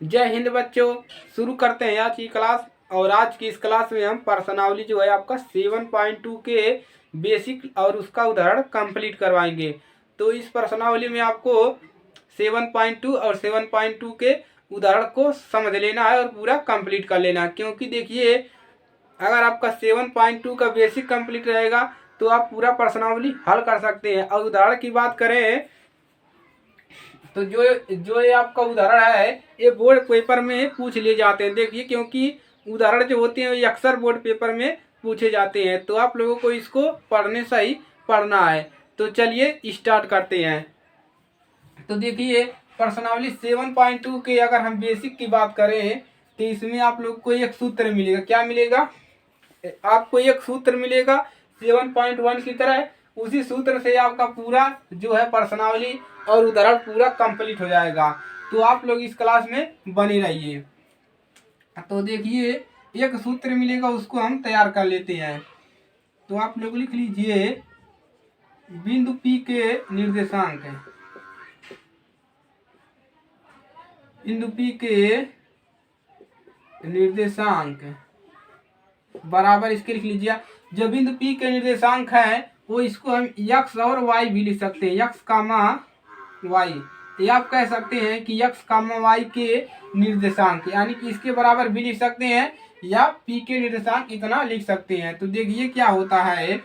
जय हिंद बच्चों, शुरू करते हैं आज की क्लास। और आज की इस क्लास में हम पर्सनावली जो है आपका 7.2 के बेसिक और उसका उदाहरण कंप्लीट करवाएंगे। तो इस पर्सनावली में आपको 7.2 और 7.2 के उदाहरण को समझ लेना है और पूरा कंप्लीट कर लेना है, क्योंकि देखिए अगर आपका 7.2 का बेसिक कंप्लीट रहेगा तो आप पूरा पर्सनावली हल कर सकते हैं। और उदाहरण की बात करें तो जो जो ये आपका उदाहरण है ये बोर्ड पेपर में पूछ लिए जाते हैं। देखिए क्योंकि उदाहरण जो होते हैं ये अक्सर बोर्ड पेपर में पूछे जाते हैं, तो आप लोगों को इसको पढ़ने से ही पढ़ना है। तो चलिए स्टार्ट करते हैं। तो देखिए पर्सनावली 7.2 के अगर हम बेसिक की बात करें तो इसमें आप लोग को एक सूत्र मिलेगा। क्या मिलेगा? आपको एक सूत्र मिलेगा 7.1 की तरह। उसी सूत्र से आपका पूरा जो है पर्सनावली और उदाहरण पूरा कंप्लीट हो जाएगा। तो आप लोग इस क्लास में बने रहिए। तो देखिए एक सूत्र मिलेगा, उसको हम तैयार कर लेते हैं। तो आप लोग लिख लीजिए बिंदु P के निर्देशांक है, बिंदु P के निर्देशांक बराबर इसके लिख लीजिए। जो बिंदु P के निर्देशांक है वो इसको हम x और y भी लिख सकते हैं, x कामा y। ये आप कह सकते हैं कि x कामा y के निर्देशांक, यानी कि इसके बराबर भी लिख सकते हैं या P के निर्देशांक इतना लिख सकते हैं। तो देखिए क्या होता है,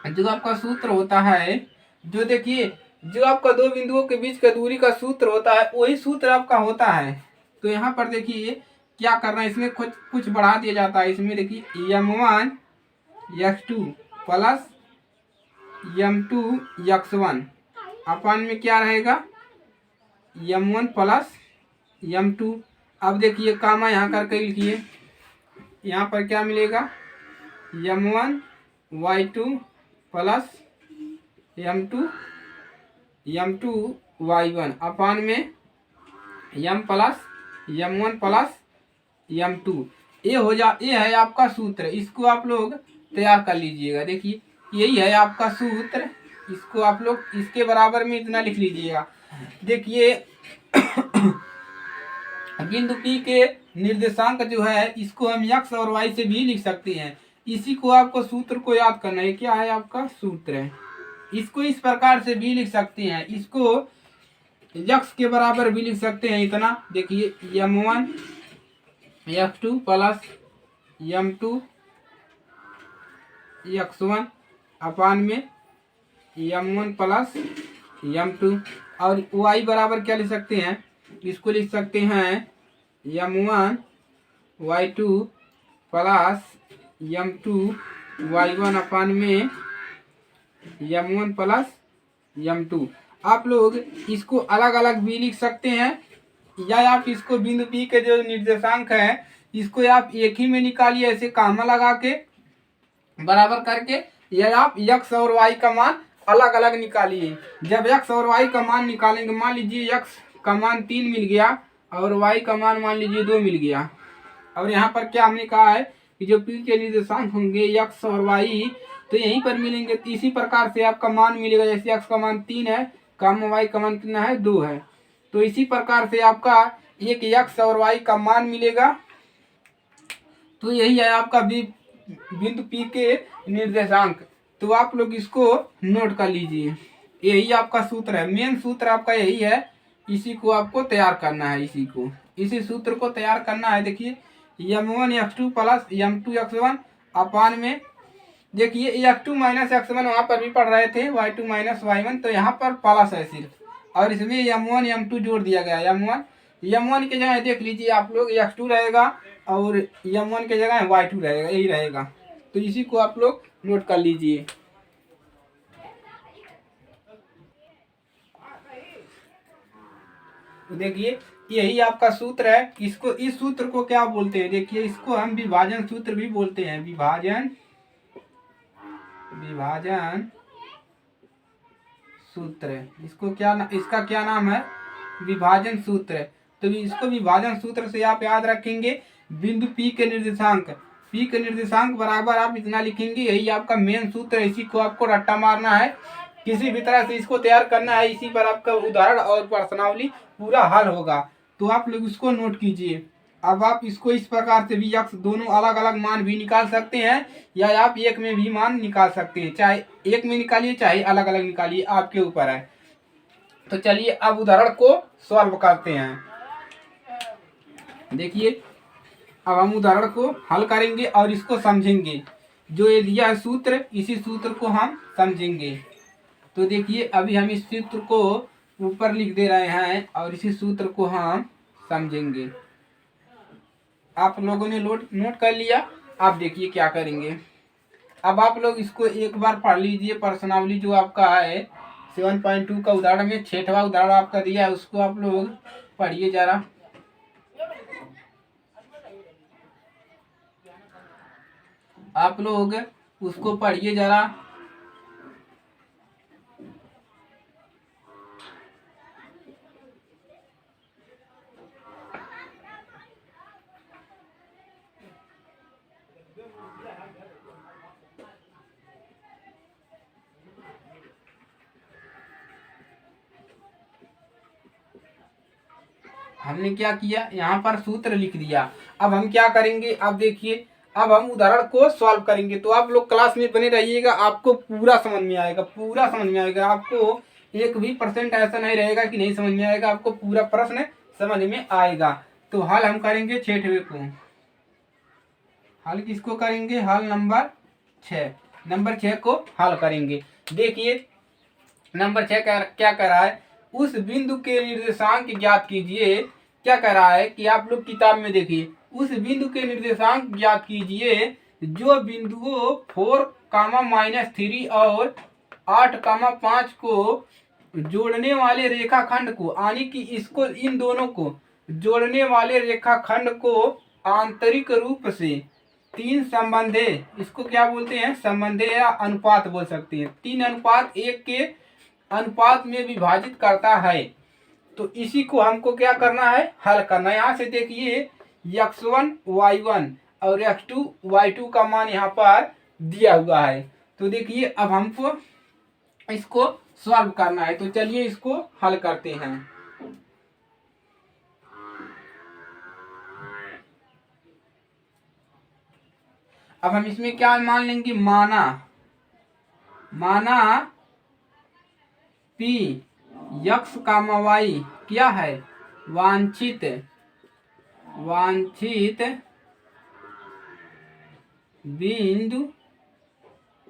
जो आपका सूत्र होता है, जो देखिए जो आपका दो बिंदुओं के बीच का दूरी का सूत्र होता है वही सूत्र आपका होता है। तो यहाँ पर देखिए क्या करना है, इसमें कुछ बढ़ा दिया जाता है। इसमें देखिए m1 x2 plus m2 x1 अपान में क्या रहेगा m1 प्लस m2। अब देखिए कामा यहाँ करके लिखिए, यहाँ पर क्या मिलेगा m1 y2 plus m2 y1 अपान में m plus m1 plus m2। ये है आपका सूत्र। इसको आप लोग तैयार कर लीजिएगा। देखिए यही है आपका सूत्र, इसको आप लोग इसके बराबर में इतना लिख लीजिएगा। देखिए बिंदु P के निर्देशांक जो है इसको हम x और y से भी लिख सकते हैं। इसी को आपको सूत्र को याद करना है। क्या है आपका सूत्र है, इसको इस प्रकार से भी लिख सकते हैं, इसको x के बराबर भी लिख सकते हैं इतना। देखिए m1 x2 plus m2 x1 अपान में m1 प्लस m2। और y बराबर क्या लिख सकते हैं, इसको लिख सकते हैं m1 y2 plus m2 y1 अपान में m1 प्लस m2। आप लोग इसको अलग अलग भी लिख सकते हैं या आप इसको बिंदु P के जो निर्देशांक है इसको आप एक ही में निकालिए, ऐसे कामा लगा के बराबर करके, या आप x और y का मान अलग अलग निकालिए। जब x और y का मान निकालेंगे, मान लीजिए x का मान 3 मिल गया और y का मान मान लीजिए 2 मिल गया। और यहाँ पर क्या हमने कहा है कि जो P के निर्देशांक होंगे x और y तो यहीं पर मिलेंगे। तो इसी प्रकार से आपका मान मिलेगा, जैसे x का मान 3 है, कामा y का मान कितना है 2 है। तो इसी प्रकार से आपका एक x और y का मान मिलेगा। तो यही है आपका बिंदु P के निर्देशांक। तो आप लोग इसको नोट कर लीजिए, यही आपका सूत्र है, मेन सूत्र आपका यही है। इसी को आपको तैयार करना है, इसी सूत्र को तैयार करना है। देखिए m1 x2 plus m2 x1 अपान में, देखिए x2 माइनस x1 वहाँ पर भी पढ़ रहे थे y2 माइनस y1, तो यहाँ पर प्लस है सिर्फ, और इसमें m1 m2 जोड़ दिया गया। m1 के जगह देख लीजिए आप लोग x2 रहेगा और m1 के जगह y2 रहेगा, यही रहेगा। तो इसी को आप लोग नोट कर लीजिए। तो देखिए यही आपका सूत्र है। इसको इस सूत्र को क्या बोलते हैं, देखिए इसको हम विभाजन सूत्र भी बोलते हैं। विभाजन सूत्र, इसको इसका क्या नाम है, विभाजन सूत्र। तो इसको विभाजन सूत्र से आप याद रखेंगे बिंदु P के निर्देशांक बराबर आप इतना लिखेंगे, यही आपका मेन सूत्र है। इसी को आपको रट्टा मारना है, किसी भी तरह से इसको तैयार करना है। इसी पर आपका उदाहरण और प्रश्नावली पूरा हल होगा। तो आप लोग इसको नोट कीजिए। अब आप इसको इस प्रकार से भी यक्स दोनों अलग अलग मान भी निकाल सकते हैं, या आप एक में भी मान निकाल सकते हैं, चाहे एक में निकालिए चाहे अलग अलग निकालिए, आपके ऊपर है। तो चलिए अब उदाहरण को सॉल्व करते हैं। देखिए अब हम उदाहरण को हल करेंगे और इसको समझेंगे। जो ये दिया है सूत्र, इसी सूत्र को हम समझेंगे। तो देखिए अभी हम इस सूत्र को ऊपर लिख दे रहे हैं और इसी सूत्र को हम समझेंगे। आप लोगों ने नोट कर लिया। आप देखिए क्या करेंगे। अब आप लोग इसको एक बार पढ़ लीजिए। प्रश्नावली जो आपका है 7.2 का उदाहरण में 6वां उदाहरण आपका दिया है, उसको आप लोग पढ़िए जरा। आप लोग उसको पढ़िए जरा। हमने क्या किया, यहाँ पर सूत्र लिख दिया। अब हम क्या करेंगे, अब देखिए अब हम उदाहरण को सॉल्व करेंगे। तो आप लोग क्लास में बने रहिएगा, आपको पूरा समझ में आएगा, पूरा समझ में आएगा। आपको 1% ऐसा नहीं रहेगा कि नहीं समझ में आएगा, आपको पूरा प्रश्न समझ में आएगा। तो हल हम करेंगे 6वें को। हल किसको करेंगे, हल नंबर 6 को हल करेंगे। देखिए नंबर 6 क्या कर रहा है, उस बिंदु के निर्देशांक ज्ञात कीजिए। क्या कर रहा है कि आप लोग किताब में देखिए, उस बिंदु के निर्देशांक ज्ञात कीजिए जो बिंदुओं 4, और 8, 5 को जोड़ने वाले रेखाखंड को, यानी कि इसको इन दोनों को जोड़ने वाले रेखाखंड को आंतरिक रूप से 3 संबंधे, इसको क्या बोलते हैं, संबंधे या अनुपात बोल सकते हैं, 3:1 के अनुपात में विभाजित करता है। तो इसी को हमको क्या करना है, हल करना है। यहाँ से देखिए x1 y1 और x2 y2 का मान यहाँ पर दिया हुआ है। तो देखिए अब हमको इसको सॉल्व करना है। तो चलिए इसको हल करते हैं। अब हम इसमें क्या मान लेंगे, माना P x, y क्या है, वांछित बिंदु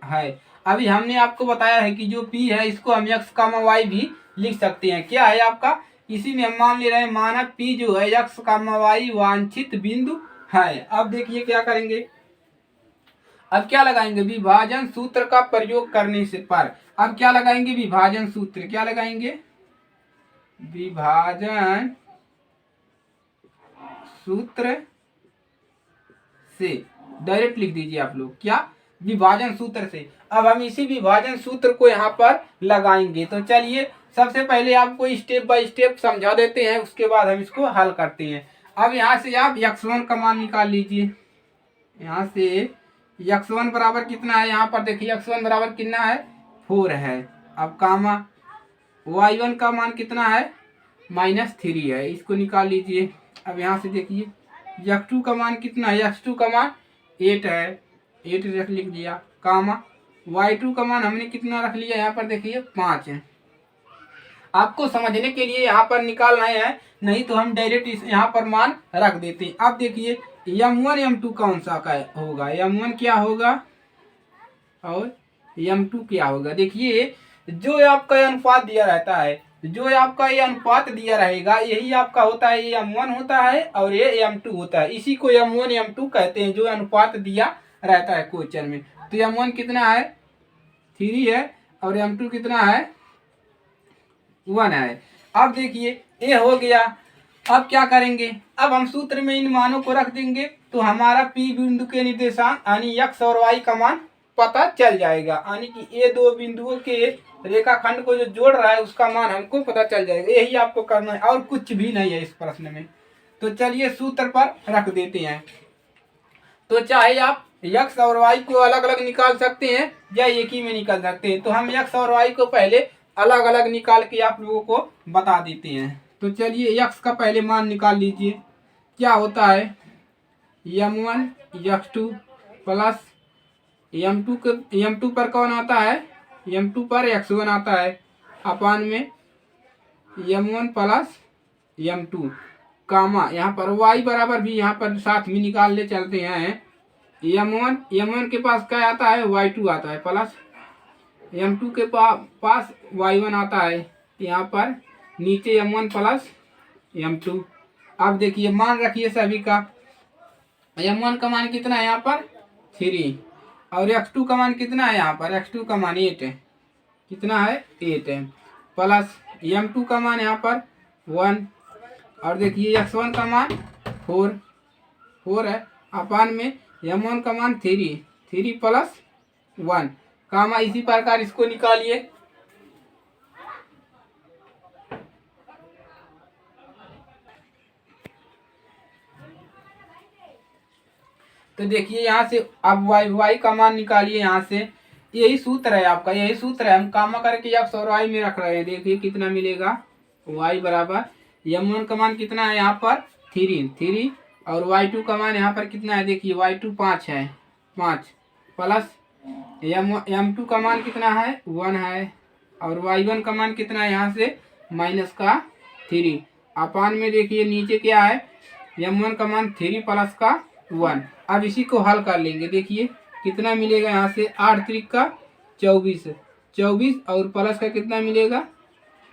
है। अभी हमने आपको बताया है कि जो P है इसको हम x, y भी लिख सकते हैं। क्या है आपका, इसी में हम मान ले रहे हैं, माना P जो है x, y वांछित बिंदु है। अब देखिए क्या करेंगे, अब क्या लगाएंगे, विभाजन सूत्र का प्रयोग करने से पर। अब क्या लगाएंगे, विभाजन सूत्र, क्या लगाएंगे, विभाजन सूत्र से डायरेक्ट लिख दीजिए आप लोग, क्या, विभाजन सूत्र से। अब हम इसी विभाजन सूत्र को यहाँ पर लगाएंगे। तो चलिए सबसे पहले आपको स्टेप बाय स्टेप समझा देते हैं, उसके बाद हम इसको हल करते हैं। अब यहाँ से आप x1 का मान निकाल लीजिए। यहाँ से x1 बराबर कितना है, यहाँ पर देखिए x1 बराबर कितना है, 4 है। अब कामा y1 का मान कितना है, -3 है, इसको निकाल लीजिए। अब यहाँ से देखिए x2 का मान कितना है, x2 का मान 8 है, 8 लिख दिया, कामा y2 का मान हमने कितना रख लिया, यहाँ पर देखिए 5 है। आपको समझने के लिए यहाँ पर निकालना है, नहीं तो हम डायरेक्ट यहाँ पर मान रख देते हैं। अब देखिए m1 m2 कौन सा का होगा, m1 क्या होगा और m2 क्या होगा। देखिए जो आपका अनुपात दिया रहता है, जो आपका ये अनुपात दिया रहेगा यही आपका होता है, ये m1 होता है और ये m2 होता है। इसी को m1 m2 कहते हैं, जो अनुपात दिया रहता है क्वेश्चन में। तो m1 कितना है, 3 है, और m2 कितना है, 1 है। अब देखिए ये हो गया। अब क्या करेंगे, अब हम सूत्र में इन मानों को रख देंगे, तो हमारा P बिंदु के निर्देशांक यानी x और y का मान पता चल जाएगा, यानी कि ये दो बिंदुओं के रेखाखंड को जो जोड़ रहा है उसका मान हमको पता चल जाएगा। यही आपको करना है और कुछ भी नहीं है इस प्रश्न में। तो चलिए सूत्र पर रख देते हैं। तो चाहे आप x और y को अलग अलग निकाल सकते हैं या एक ही में निकाल सकते हैं। तो हम x और y को पहले अलग अलग निकाल के आप लोगों को बता देते हैं। तो चलिए x का पहले मान निकाल लीजिए। क्या होता है, m1 x2 प्लस m2 पर कौन आता है, m2 पर x1 आता है, अपान में m1 प्लस m2 कामा यहाँ पर y बराबर भी यहाँ पर साथ में निकाल ले चलते हैं। m1 के पास क्या आता है, y2 आता है, प्लस m2 के पास y1 आता है, यहाँ पर नीचे m1 प्लस m2। अब देखिए मान रखिए सभी का, m1 का मान कितना है यहाँ पर 3 और x2 का मान कितना है, यहाँ पर x2 का मान 8 है, कितना है 8 है, प्लस m2 का मान यहाँ पर 1 और देखिए x1 का मान 4 है, अपान में m1 का मान 3 प्लस 1 कामा। इसी प्रकार इसको निकालिए। तो देखिए यहाँ से अब y का मान निकालिए। यहाँ से यही सूत्र है आपका, यही सूत्र है, हम कामा करके x और y में रख रहे हैं। देखिए कितना मिलेगा, y बराबर m1 का मान कितना है यहाँ पर 3 और y2 का मान यहाँ पर कितना है, देखिए y2 5 है, 5 प्लस m2 का मान कितना है 1 है और y1 का मान कितना है यहाँ से माइनस का 3 अपान में देखिए नीचे क्या है, m1 का मान 3 प्लस का 1। अब इसी को हल कर लेंगे। देखिए कितना मिलेगा, यहाँ से 8 त्रिक का 24 और प्लस का कितना मिलेगा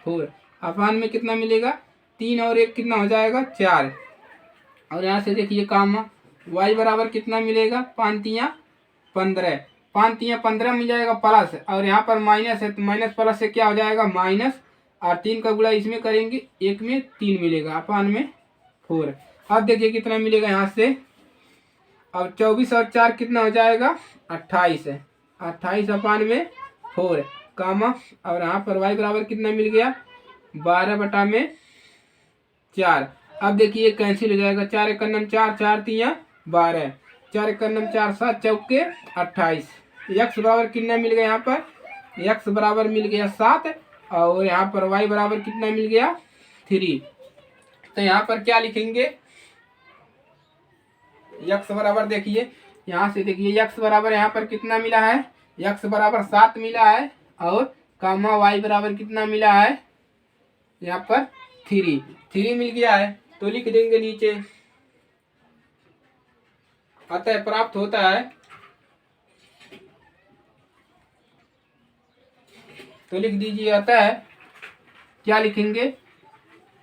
4 अपान में कितना मिलेगा 3 और 1 कितना हो जाएगा 4 और यहाँ से देखिए कामा y बराबर कितना मिलेगा 5 तियाँ 15 मिल जाएगा प्लस और यहाँ पर माइनस है तो माइनस प्लस से क्या हो जाएगा माइनस और 3 का गुणा इसमें करेंगे 1 में 3 मिलेगा अपान में 4। अब देखिए कितना मिलेगा यहाँ से, अब 24 और 4 कितना हो जाएगा 28 है, 28 अपान में 4 कामा और यहाँ पर y बराबर कितना मिल गया 12/4। अब देखिए कैंसिल हो जाएगा, 4 एक नम 4 तियाँ 12, 4 एक नम 4 7 चौके 28। x बराबर कितना मिल गया, यहाँ पर x बराबर मिल गया 7 और यहाँ पर y बराबर कितना मिल गया 3। तो यहाँ पर क्या लिखेंगे, x बराबर देखिए यहाँ से देखिए x बराबर यहाँ पर कितना मिला है, x बराबर 7 मिला है और कामा y बराबर कितना मिला है यहाँ पर 3 मिल गया है। तो लिख देंगे नीचे, अतः प्राप्त होता है, तो लिख दीजिए अतः क्या लिखेंगे,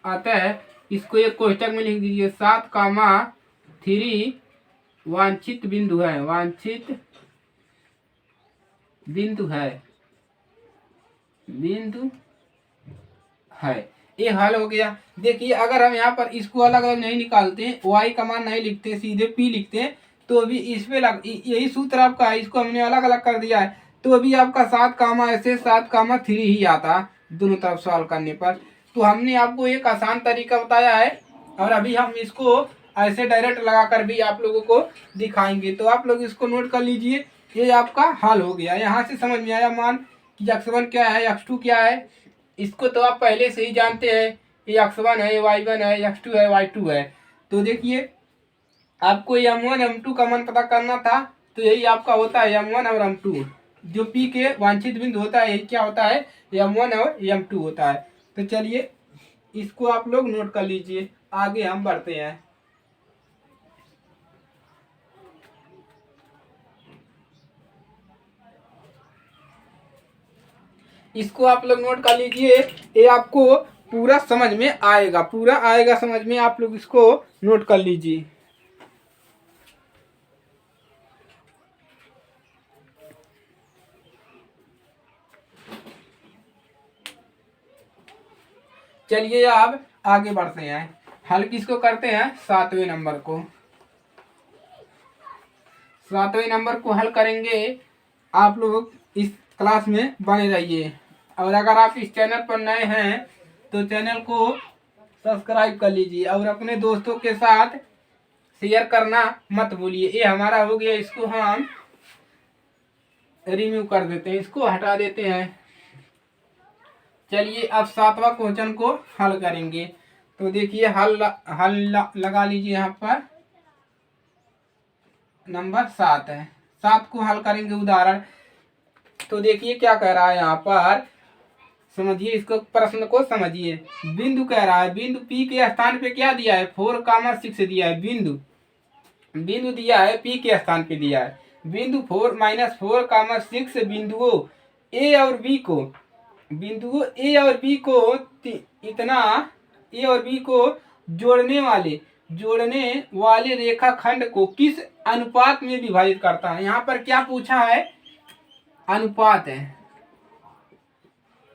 अतः इसको एक कोष्टक में लिख दीजिए 7 कामा 3 वांछित बिंदु है, वांछित बिंदु है। ये हल हो गया। देखिए अगर हम यहाँ पर इसको अलग अलग नहीं निकालते, y का मान नहीं लिखते, सीधे p लिखते हैं तो भी इस पे यही सूत्र आपका है, इसको हमने अलग अलग कर दिया है तो अभी आपका 7 कामा ऐसे 7 कामा 3 ही आता दोनों तरफ सॉल्व करने पर। तो हमने आपको एक आसान तरीका बताया है और अभी हम इसको ऐसे डायरेक्ट लगाकर भी आप लोगों को दिखाएंगे। तो आप लोग इसको नोट कर लीजिए, ये आपका हल हो गया। यहाँ से समझ में आया मान कि x1 क्या है, x2 क्या है, इसको तो आप पहले से ही जानते हैं, ये x1 है, y1 है, x2 है, y2 है। तो देखिए आपको m1 m2 का मान पता करना था, तो यही आपका होता है m1 और m2, जो p के वांछित बिंदु होता है यही क्या होता है m1 और m2 होता है। तो चलिए इसको आप लोग नोट कर लीजिए, आगे हम बढ़ते हैं। इसको आप लोग नोट कर लीजिए, ये आपको पूरा समझ में आएगा, पूरा आएगा समझ में, आप लोग इसको नोट कर लीजिए। चलिए अब आगे बढ़ते हैं, हल किसको करते हैं 7वें नंबर को। 7वें नंबर को हल करेंगे। आप लोग इस क्लास में बने रहिए और अगर आप इस चैनल पर नए हैं तो चैनल को सब्सक्राइब कर लीजिए और अपने दोस्तों के साथ शेयर करना मत भूलिए। ये हमारा हो गया, इसको हम रिमूव कर देते हैं, इसको हटा देते हैं। चलिए अब 7वां क्वेश्चन को हल करेंगे। तो देखिए लगा लीजिए। यहाँ पर नंबर 7 है, 7 को हल करेंगे उदाहरण। तो देखिए क्या कह रहा है यहाँ पर, समझिए इसको, प्रश्न को समझिए। बिंदु कह रहा है, बिंदु P के स्थान पे क्या दिया है, 4,6 दिया है। बिंदु दिया है P के स्थान पे दिया है। बिंदु 4-4,6 बिंदुओं A और B को, बिंदुओं A और B को इतना A और B को जोड़ने वाले रेखाखंड को किस अनुपात में विभाजित करता है। यहाँ पर क्या पूछा है, अनुपात है।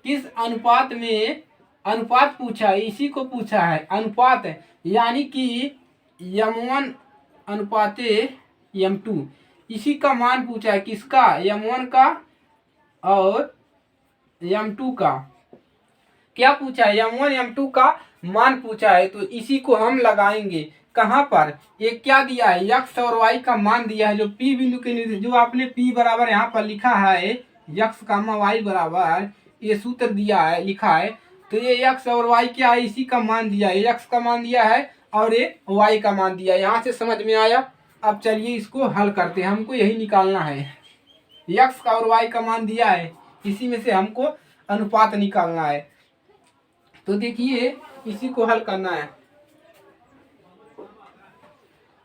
किस अनुपात में, अनुपात पूछा है, इसी को पूछा है, अनुपात है। यानी कि m1 अनुपाते m2, इसी का मान पूछा है। किसका, m1 का और m2 का। क्या पूछा है, m1 m2 का मान पूछा है। तो इसी को हम लगाएंगे कहाँ पर, ये क्या दिया है, x और y का मान दिया है। जो P बिंदु के निर्देश, जो आपने P बराबर यहाँ पर लिखा है, x, y बराबर, ये सूत्र दिया है, लिखा है। तो ये x और y क्या है, इसी का मान दिया है। x का मान दिया है और ये y का मान दिया है। यहाँ से समझ में आया। अब चलिए इसको हल करते हैं, हमको यही निकालना है। x का और y का मान दिया है, इसी में से हमको अनुपात निकालना है। तो देखिए इसी को हल करना है।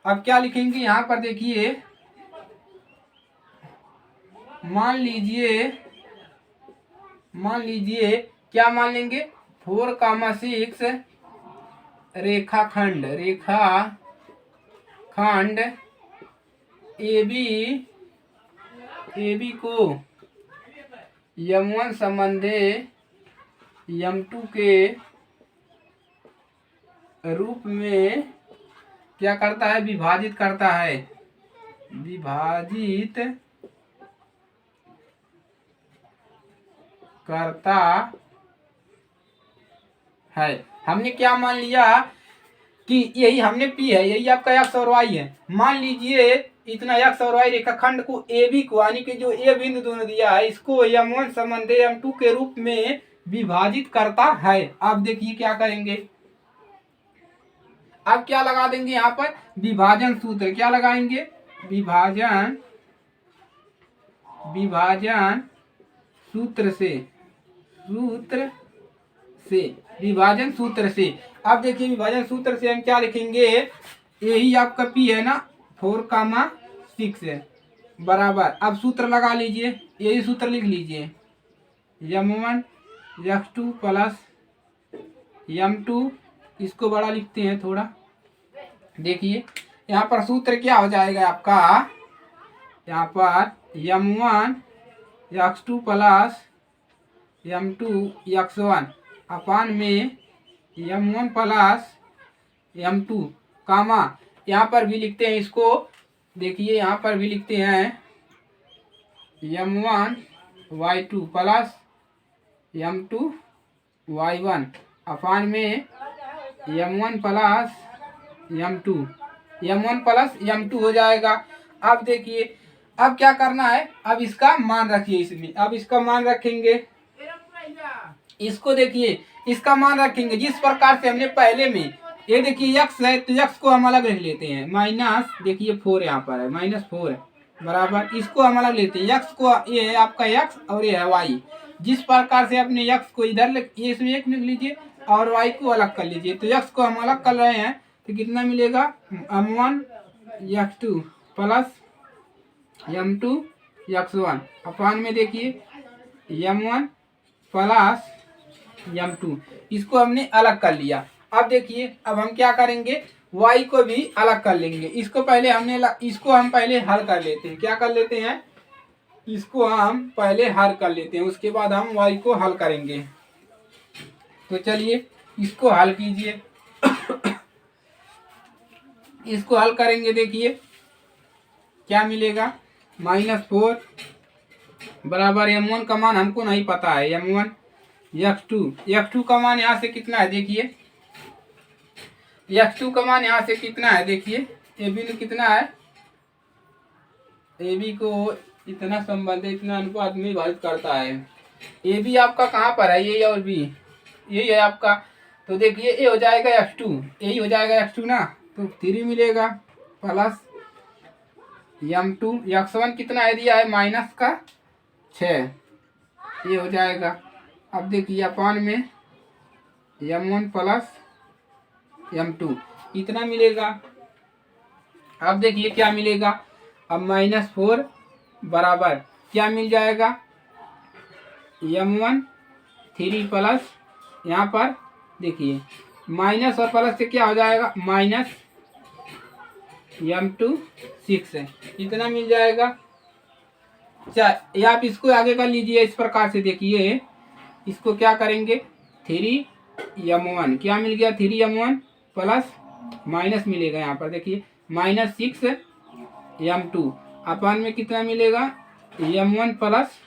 अब क्या लिखेंगे यहाँ पर, देखिए मान लीजिए क्या मान लेंगे, 4,6 रेखाखंड AB को m1 संबंधे m2 के रूप में क्या करता है, विभाजित करता है। हमने क्या मान लिया कि यही हमने P है, यही आपका x और y है। मान लीजिए इतना x और y रेखाखंड को AB को, यानी कि जो A बिंदु दोनों दिया है, इसको m1 संबंधे m2 के रूप में विभाजित करता है। अब देखिए क्या करेंगे, अब क्या लगा देंगे यहाँ पर, विभाजन सूत्र। क्या लगाएंगे, विभाजन सूत्र से। अब देखिए विभाजन सूत्र से हम क्या लिखेंगे, यही आपका P है ना, 4,6 है बराबर। अब सूत्र लगा लीजिए, यही सूत्र लिख लीजिए, m1 x2 प्लस m2, इसको बड़ा लिखते हैं थोड़ा। देखिए यहाँ पर सूत्र क्या हो जाएगा आपका, यहाँ पर m1 x2 plus m2 x1 अपान में m1 प्लस m2 कामा, यहाँ पर भी लिखते हैं इसको। देखिए यहाँ पर भी लिखते हैं m1 y2 plus m2 y1 अपान में m1 प्लस m2 हो जाएगा। अब देखिए अब क्या करना है, अब इसका मान रखिए इसमें। अब इसका मान रखेंगे, इसको देखिए इसका मान रखेंगे जिस प्रकार से हमने पहले में, ये देखिए x है तो x को हम अलग रख लेते हैं, माइनस, देखिए 4 यहाँ पर है, -4 है बराबर, इसको हम अलग लेते हैं। x को, ये है आपका x और ये है y। जिस प्रकार से अपने x को इधर ये इसमें एक लिख लीजिए और y को अलग कर लीजिए। तो x को हम अलग कर रहे हैं तो कितना मिलेगा, m1 x2 plus m2 x1 अपान में देखिए m1 प्लस m2, इसको हमने अलग कर लिया। अब देखिए अब हम क्या करेंगे, y को भी अलग कर लेंगे। इसको हम पहले हल कर लेते हैं। क्या कर लेते हैं, इसको हम पहले हल कर लेते हैं, उसके बाद हम y को हल करेंगे। तो चलिए इसको हल कीजिए। इसको हल करेंगे, देखिए क्या मिलेगा, -4 बराबर m1 का मान हमको नहीं पता है, m1 x2 का मान यहाँ से कितना है, देखिए x2 का मान यहाँ से कितना है, देखिए ए बिंदु कितना है, ए बी को इतना संबंध, इतना अनुपात में विभाजित करता है। ए बी आपका कहाँ पर है, ये और बी, यही है आपका तो देखिए ये हो जाएगा x2, यही हो जाएगा x2 ना, तो 3 मिलेगा प्लस m2, x1 कितना है दिया है माइनस का 6, ये हो जाएगा। अब देखिए अपान में m1 प्लस m2 इतना मिलेगा। अब देखिए क्या मिलेगा, अब -4 बराबर क्या मिल जाएगा m1 3 प्लस यहाँ पर देखिए माइनस और प्लस से क्या हो जाएगा माइनस m2 6 है, इतना मिल जाएगा। या आप इसको आगे कर लीजिए इस प्रकार से, देखिए इसको क्या करेंगे 3m1 क्या मिल गया 3m1 प्लस माइनस मिलेगा यहाँ पर देखिए -6m2 अपन में कितना मिलेगा m1 प्लस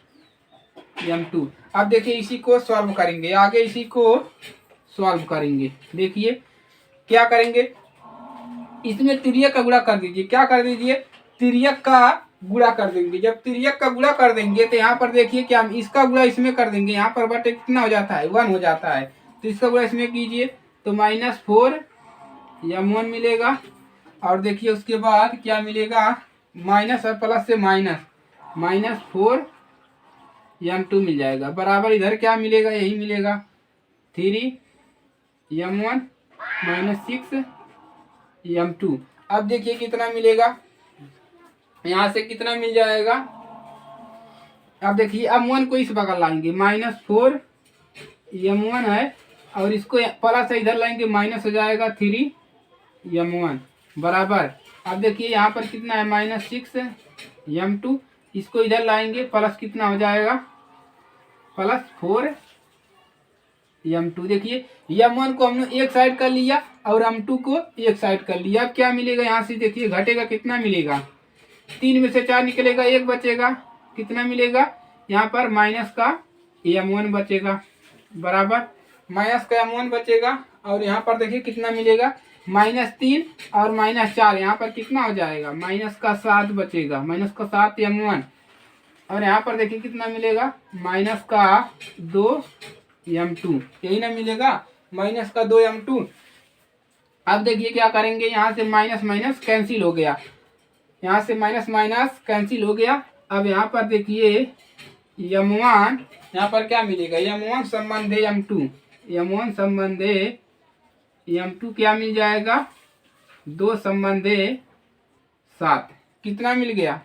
m2। अब देखिए इसी को सॉल्व करेंगे, आगे इसी को सॉल्व करेंगे। देखिए क्या करेंगे, इसमें तिर्यक का गुणा कर दीजिए, क्या कर दीजिए तिर्यक का गुणा कर देंगे। जब तिर्यक का गुणा कर देंगे तो यहाँ पर देखिए क्या इसका गुणा इसमें कर देंगे, यहाँ पर बटे कितना हो जाता है 1 हो जाता है, तो इसका गुणा इसमें कीजिए तो -4m1 मिलेगा। और देखिए उसके बाद क्या मिलेगा माइनस और प्लस से -4m2 मिल जाएगा, बराबर इधर क्या मिलेगा यही मिलेगा 3m1 -6m2। अब देखिए कितना मिलेगा, यहाँ से कितना मिल जाएगा। अब देखिए m1 को इस बगल लाएंगे -4m1 है और इसको प्लस इधर लाएंगे माइनस हो जाएगा 3m1 बराबर। अब देखिए यहाँ पर कितना है -6m2, इसको इधर लाएंगे प्लस कितना हो जाएगा +4m2। देखिए m1 को हमने एक साइड कर लिया और m2 को एक साइड कर लिया। अब क्या मिलेगा यहाँ से देखिए घटेगा कितना मिलेगा 3 में से 4 निकलेगा 1 बचेगा, कितना मिलेगा यहाँ पर माइनस का m1 बचेगा बराबर माइनस का m1 बचेगा। और यहाँ पर देखिए कितना मिलेगा -3 और -4 यहाँ पर कितना हो जाएगा -7 बचेगा, -7m1। और यहाँ पर देखिए कितना मिलेगा -2m2, यही ना मिलेगा -2m2। अब देखिए क्या करेंगे, यहाँ से माइनस माइनस कैंसिल हो गया, यहाँ से माइनस माइनस कैंसिल हो गया। अब यहाँ पर देखिए m1 यहाँ पर क्या मिलेगा m1 संबंधे m2, m1 संबंधे m2 क्या मिल जाएगा 2 संबंधे 7, कितना मिल गया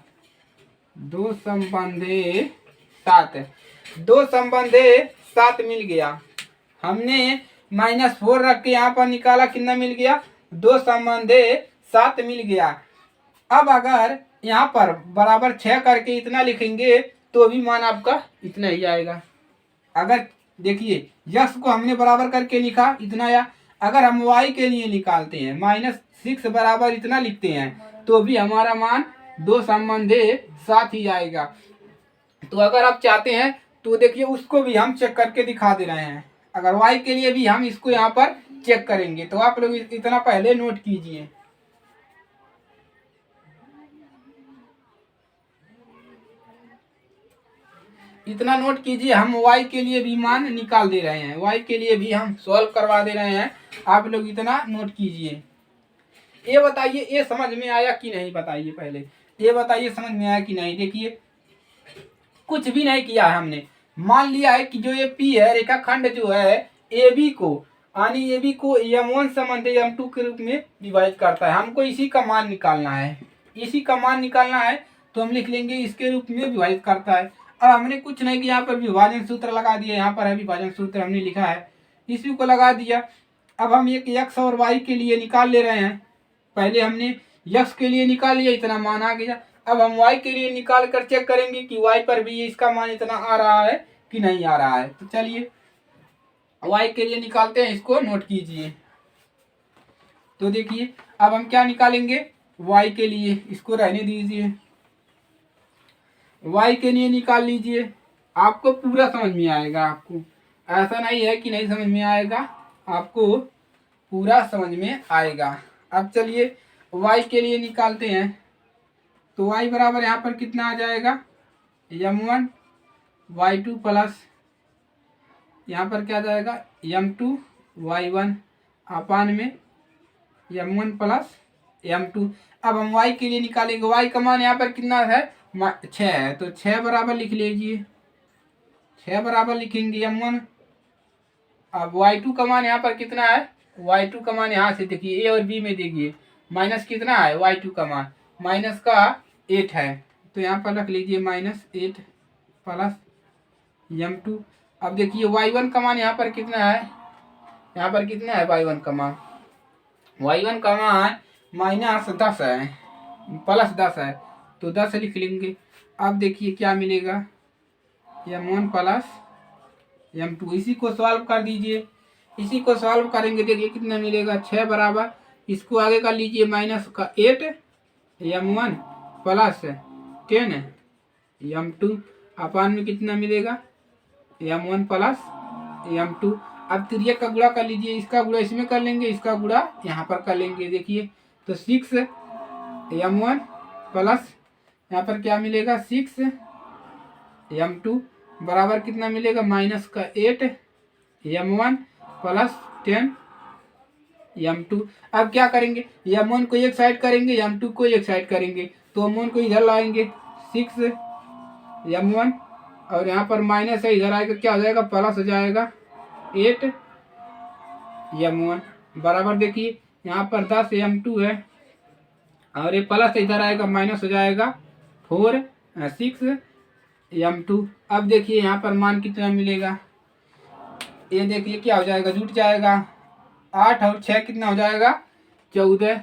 2 संबंधे 7, 2 संबंधे 7 मिल गया। हमने -4 रख के यहाँ पर निकाला, कितना मिल गया 2 संबंधे 7 मिल गया। अब अगर यहाँ पर बराबर 6 करके इतना लिखेंगे तो भी मान आपका इतना ही आएगा। अगर देखिए यक्स को हमने बराबर करके लिखा इतना आया, अगर हम y के लिए निकालते हैं -6 बराबर इतना लिखते हैं तो भी हमारा मान 2 संबंधे 7 ही आएगा। तो अगर आप चाहते हैं तो देखिए उसको भी हम चेक करके दिखा दे रहे हैं। अगर y के लिए भी हम इसको यहाँ पर चेक करेंगे तो आप लोग इतना पहले नोट कीजिए, इतना नोट कीजिए। हम y के लिए भी मान निकाल दे रहे हैं, y के लिए भी हम सॉल्व करवा दे रहे हैं, आप लोग इतना नोट कीजिए। ये बताइए ये समझ में आया कि नहीं, बताइए पहले ये बताइए समझ में आया कि नहीं। देखिए कुछ भी नहीं किया है हमने, मान लिया है कि जो ये P है रेखाखंड जो है AB को यानी AB को m1 संबंधे m2 के रूप में विभाजित करता है। हमको इसी का मान निकालना है, इसी का मान निकालना है तो हम लिख लेंगे इसके रूप में विभाजित करता है। अब हमने कुछ नहीं किया, यहाँ पर विभाजन सूत्र लगा दिया, यहाँ पर है विभाजन सूत्र हमने लिखा है, इसी को लगा दिया। अब हम एक x और y के लिए निकाल ले रहे हैं, पहले हमने x के लिए निकाल लिया इतना मान आ गया। अब हम y के लिए निकाल कर चेक करेंगे कि y पर भी इसका मान इतना आ रहा है कि नहीं आ रहा है। तो चलिए y के लिए निकालते हैं, इसको नोट कीजिए। तो देखिए अब हम क्या निकालेंगे y के लिए, इसको रहने दीजिए, y के लिए निकाल लीजिए। आपको पूरा समझ में आएगा, आपको ऐसा नहीं है कि नहीं समझ में आएगा, आपको पूरा समझ में आएगा। अब चलिए y के लिए निकालते हैं, तो y बराबर यहाँ पर कितना आ जाएगा m1 y2 प्लस यहाँ पर क्या आ जाएगा m2 y1 अपान में m1 प्लस m2। अब हम y के लिए निकालेंगे। y का मान यहाँ पर कितना है 6 है, तो 6 बराबर लिख लीजिए, 6 बराबर लिखेंगे m1। अब y2 का मान यहाँ पर कितना है, y2 का मान यहाँ से देखिए a और b में देखिए माइनस कितना है y2 का मान माइनस का 8 है, तो यहाँ पर रख लीजिए -8 प्लस m2। अब देखिए y1 का मान यहाँ पर कितना है, यहाँ पर कितना है y1 का मान, y1 का मान -10 है प्लस 10 है, तो 10 लिख लेंगे। अब देखिए क्या मिलेगा m1 प्लस m2। इसी को सॉल्व कर दीजिए, इसी को सॉल्व करेंगे देखिए कितना मिलेगा 6 बराबर, इसको आगे कर लीजिए -8 m1 प्लस 10 m2 अपान में कितना मिलेगा m1 प्लस m2। अब तिरिया का गुणा कर लीजिए, इसका गुणा इसमें कर लेंगे, इसका गुणा यहाँ पर कर लेंगे। देखिए तो 6 m1 प्लस यहाँ पर क्या मिलेगा 6 m2 बराबर कितना मिलेगा -8 m1 प्लस 10 m2। अब क्या करेंगे, m1 को एक साइड करेंगे, m2 को एक साइड करेंगे, तो m1 को इधर लाएंगे 6 m1 और यहाँ पर माइनस है, इधर आएगा क्या हो जाएगा प्लस हो जाएगा 8 m1 बराबर देखिए यहाँ पर 10 m2 है और ये प्लस इधर आएगा माइनस हो जाएगा 6 m2। अब देखिए यहाँ पर मान कितना मिलेगा, ये देखिए क्या हो जाएगा जुट जाएगा 8 और 6 कितना हो जाएगा 14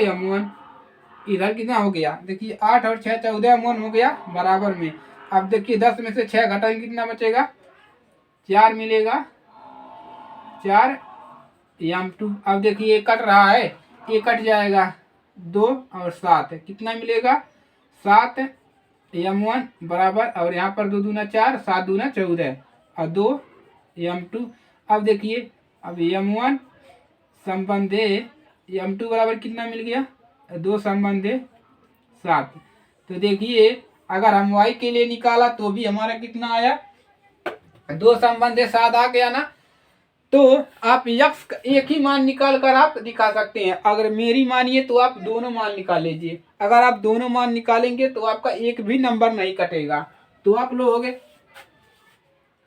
m1। इधर कितना हो गया देखिए 8 और 6 14 m1 हो गया बराबर में। अब देखिए 10 में से 6 घटाएंगे कितना बचेगा 4 मिलेगा 4 m2। अब देखिए ये कट रहा है, ये कट जाएगा 2 और 7 कितना मिलेगा 7 m1 बराबर, और यहाँ पर 2 दूना 4 7 दूना 14 और 2 m2। अब देखिए अब m1 संबंधे m2 बराबर कितना मिल गया 2 संबंधे 7। तो देखिए अगर हम y के लिए निकाला तो भी हमारा कितना आया 2 संबंधे 7 आ गया ना। तो आप यक्स का एक ही मान निकाल कर आप दिखा सकते हैं। अगर मेरी मानिए तो आप दोनों मान निकाल लीजिए, अगर आप दोनों मान निकालेंगे तो आपका एक भी नंबर नहीं कटेगा। तो आप लोग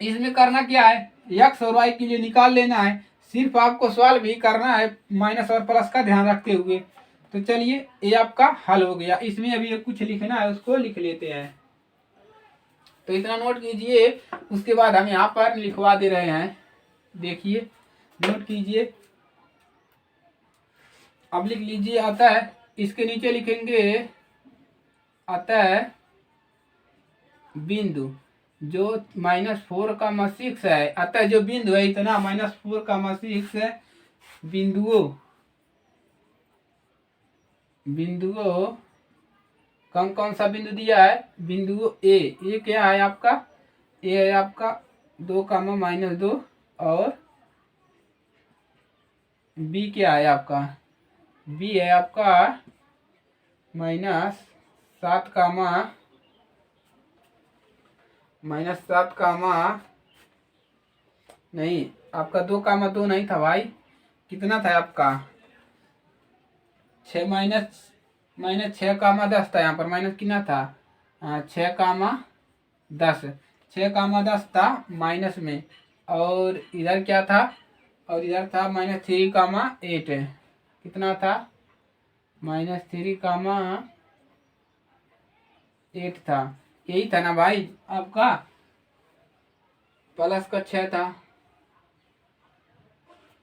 इसमें करना क्या है, यक्स और वाई के लिए निकाल लेना है, सिर्फ आपको सॉल्व भी करना है माइनस और प्लस का ध्यान रखते हुए। तो चलिए ये आपका हल हो गया। इसमें अभी कुछ लिखना है उसको लिख लेते हैं, तो इतना नोट कीजिए, उसके बाद हम यहाँ पर लिखवा दे रहे हैं। देखिए नोट कीजिए, अब लिख लीजिए अतः इसके नीचे लिखेंगे अतः बिंदु जो -4,6 है, अतः जो बिंदु है इतना -4,6 है बिंदुओं कौन सा बिंदु दिया है बिंदु ए क्या है आपका ए है आपका 2,-2 और बी क्या है आपका बी है आपका -7, नहीं आपका 2,2 नहीं था भाई, कितना था आपका 6 -6,10 था। यहाँ पर माइनस कितना था 6,10 6,10 था माइनस में, और इधर क्या था, और इधर था -3,8 कितना था -3,8 था, यही था ना भाई आपका, प्लस का 6 था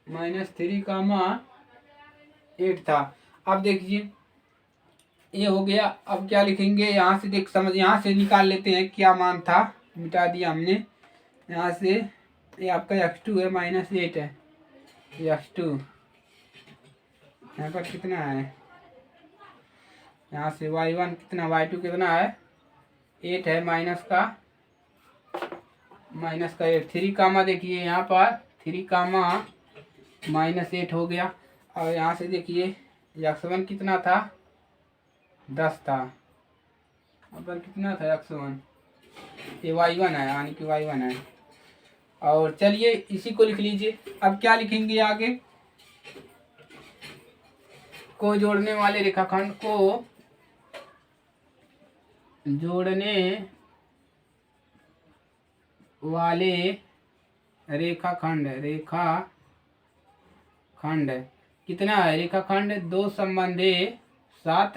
-3,8 था। अब देखिए ये हो गया। अब क्या लिखेंगे यहाँ से देख समझ, यहाँ से निकाल लेते हैं क्या मान था, मिटा दिया हमने यहाँ से। ये आपका x2 है -8 है x2, यहाँ पर कितना है, यहाँ से y1 कितना y2 कितना है 8 है माइनस का 8 3 कामा देखिए यहाँ पर 3 कामा -8 हो गया। और यहाँ से देखिए x1 कितना था 10 था, अब कितना था x1, ये y1 है यानी कि y1 है और चलिए इसी को लिख लीजिए। अब क्या लिखेंगे आगे, को जोड़ने वाले रेखाखंड को जोड़ने वाले रेखाखंड कितना है, रेखाखंड 2 संबंधे 7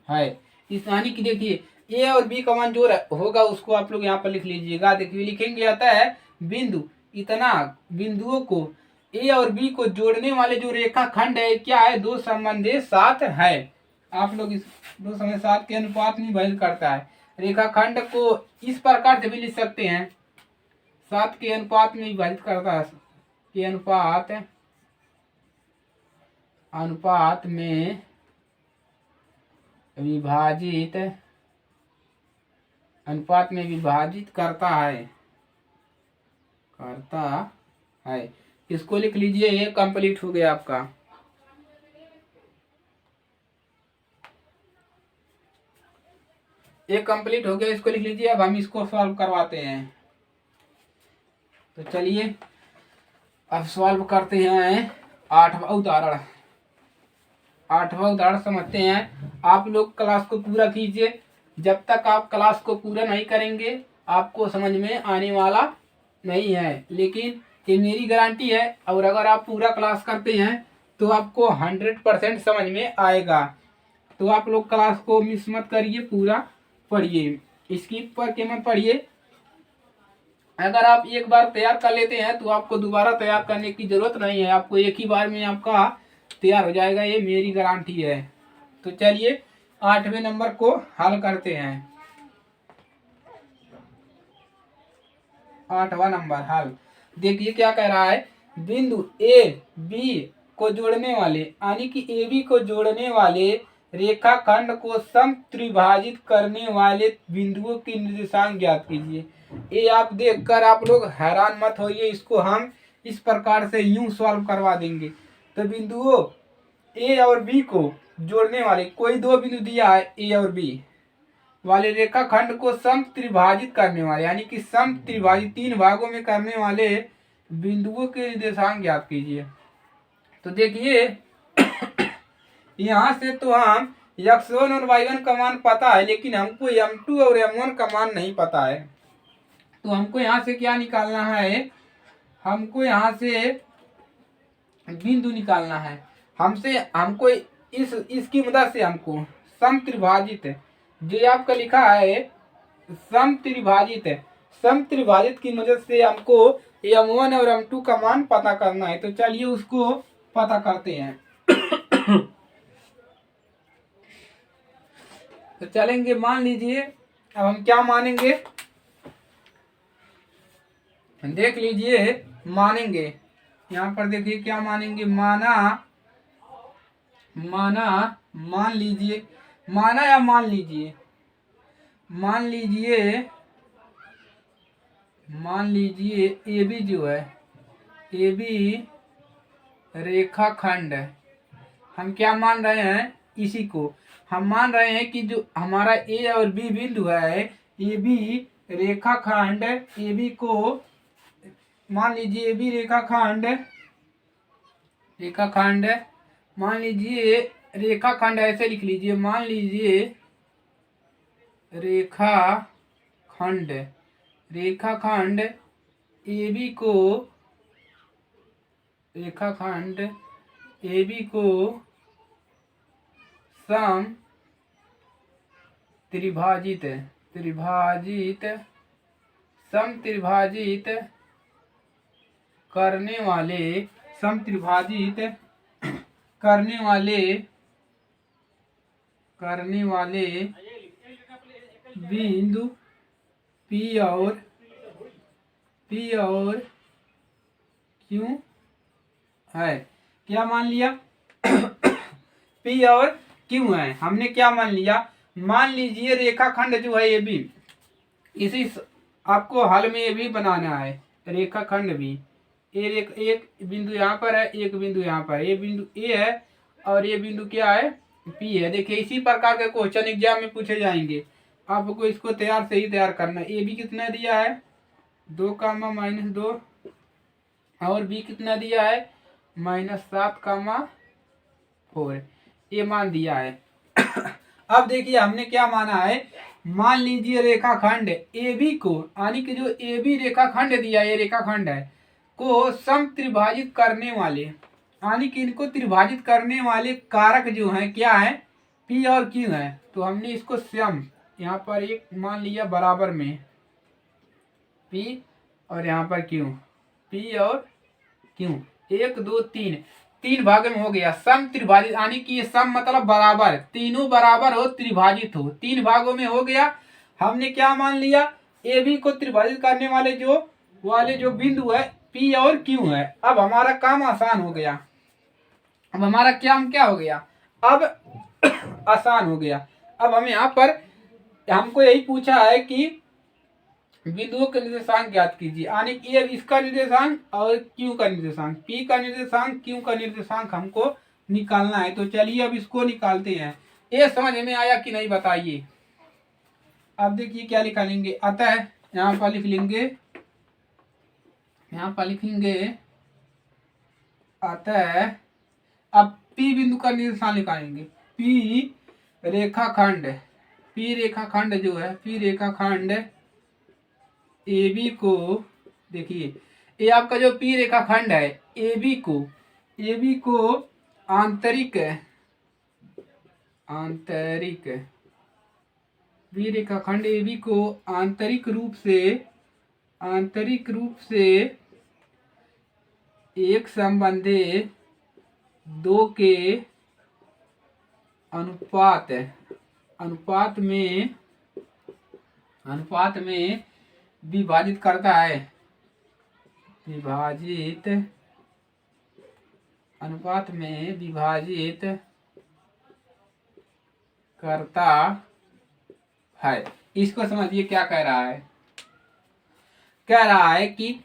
है। इस यानी कि देखिए ए और बी का मान जो होगा उसको आप लोग यहाँ पर लिख लीजिएगा। देखिए लिखेंगे आता है बिंदु, इतना बिंदुओं को ए और बी को जोड़ने वाले जो रेखाखंड है क्या है, 2 संबंधे 7 है। आप लोग इस 2 संबंधे 7 के अनुपात में विभाजित करता है। रेखाखंड को इस प्रकार से भी लिख सकते हैं, 7 के अनुपात में विभाजित करता है, के अनुपात में विभाजित करता है। इसको लिख लीजिए, ये कंप्लीट हो गया आपका। ये कंप्लीट हो गया, इसको लिख लीजिए। अब हम इसको सॉल्व करवाते हैं। तो चलिए अब सॉल्व करते हैं 8वां उदाहरण। 8वां उदाहरण समझते हैं। आप लोग क्लास को पूरा कीजिए, जब तक आप क्लास को पूरा नहीं करेंगे आपको समझ में आने वाला नहीं है, लेकिन ये मेरी गारंटी है। और अगर आप पूरा क्लास करते हैं तो आपको 100% समझ में आएगा। तो आप लोग क्लास को मिस मत करिए, पूरा पढ़िए, स्किप करके मत पढ़िए। अगर आप एक बार तैयार कर लेते हैं तो आपको दोबारा तैयार करने की जरूरत नहीं है, आपको एक ही बार में आपका तैयार हो जाएगा, ये मेरी गारंटी है। तो चलिए 8वें नंबर को हल करते हैं। 8वां नंबर हल। देखिए क्या कह रहा है, बिंदु ए बी को जोड़ने वाले यानी कि ए बी को जोड़ने वाले रेखाखंड को समत्रिभाजित करने वाले बिंदुओं की निर्देशांक ज्ञात कीजिए। ये आप देखकर आप लोग हैरान मत होइए, इसको हम इस प्रकार से यूं सॉल्व करवा देंगे। तो बिंदुओं ए और बी को जोड़ने वाले कोई 2 बिंदु दिया है, ए और बी वाले रेखाखंड को समत्रिभाजित करने वाले यानी कि समत्रिभाजित 3 भागों में करने वाले बिंदुओं के निर्देशांक ज्ञात कीजिए। तो देखिए यहाँ से तो हम x1 और y1 का मान पता है, लेकिन हमको m2 और m1 का मान नहीं पता है। तो हमको यहाँ से क्या निकालना है, हमको यहाँ से बिंदु निकालना है। हमको इसकी मदद से हमको समत्रिभाजित, जो आपका लिखा है समत्रिभाजित की मदद से हमको m1 और m2 का मान पता करना है। तो चलिए उसको पता करते हैं। तो चलेंगे, मान लीजिए अब हम क्या मानेंगे, देख लीजिए मानेंगे। यहाँ पर देखिए क्या मानेंगे, मान लीजिए, माना या मान लीजिए, ए बी जो है, ए बी रेखाखंड, हम क्या मान रहे हैं, इसी को हम मान रहे हैं कि जो हमारा ए और बी बिंदु है, ए बी रेखाखंड, ए बी को मान लीजिए, ए बी रेखाखंड मान लीजिए, रेखाखंड ऐसे लिख लीजिए, मान लीजिए रेखाखंड ए बी को, रेखाखंड ए बी को समत्रिभाजित करने वाले बिंदु P और Q है। क्या मान लिया P और Q है, हमने क्या मान लिया, मान लीजिए रेखाखंड जो है ये भी, इसी आपको हल में ये भी बनाना है, रेखाखंड भी, एक बिंदु यहाँ पर है, एक बिंदु यहाँ पर, ये बिंदु ए है और ये बिंदु क्या है, पी है। देखिए इसी प्रकार के क्वेश्चन एग्जाम में पूछे जाएंगे, आपको इसको से ही तैयार करना है। ए बी कितना दिया है, 2, और बी कितना दिया है -7, 4, ये मान दिया है। अब देखिए हमने क्या माना है, मान लीजिए रेखाखंड ए बी को, यानी कि जो ए बी रेखाखंड दिया है, ये रेखाखंड है, को सम त्रिभाजित करने वाले, यानी कि इनको त्रिभाजित करने वाले कारक जो हैं क्या है, पी और क्यू है। तो हमने इसको सम यहाँ पर एक मान लिया बराबर में पी और यहाँ पर क्यू, पी और क्यू, 1 2 3, 3 भाग में हो गया। सम त्रिभाजित, यानी कि ये सम मतलब बराबर, तीनों बराबर हो, त्रिभाजित हो, 3 भागों में हो गया। हमने क्या मान लिया, ए बी को त्रिभाजित करने वाले जो बिंदु है पी और क्यू है। अब हमारा काम आसान हो गया, अब हमारा क्या हो गया, अब आसान हो गया। अब हम यहाँ पर हमको यही पूछा है कि बिंदुओं के निर्देशांक ज्ञात कीजिए, यानी कि ये इसका निर्देशांक और क्यू का निर्देशांक, पी का निर्देशांक, क्यू का निर्देशांक हमको निकालना है। तो चलिए अब इसको निकालते हैं। ये समझ में आया कि नहीं बताइए। अब देखिए क्या निकालेंगे, अतः यहाँ पर लिख लेंगे, यहाँ पर लिखेंगे अतः, अब पी बिंदु का निर्देशांक निकालेंगे। पी रेखाखंड जो है, पी रेखाखंड ए बी को, देखिए ये आपका जो पी रेखाखंड है ए बी को आंतरिक पी रेखाखंड ए बी को आंतरिक रूप से एक संबंधी 2 के अनुपात में विभाजित करता है, अनुपात में विभाजित करता है। इसको समझिए क्या कह रहा है, कह रहा है कि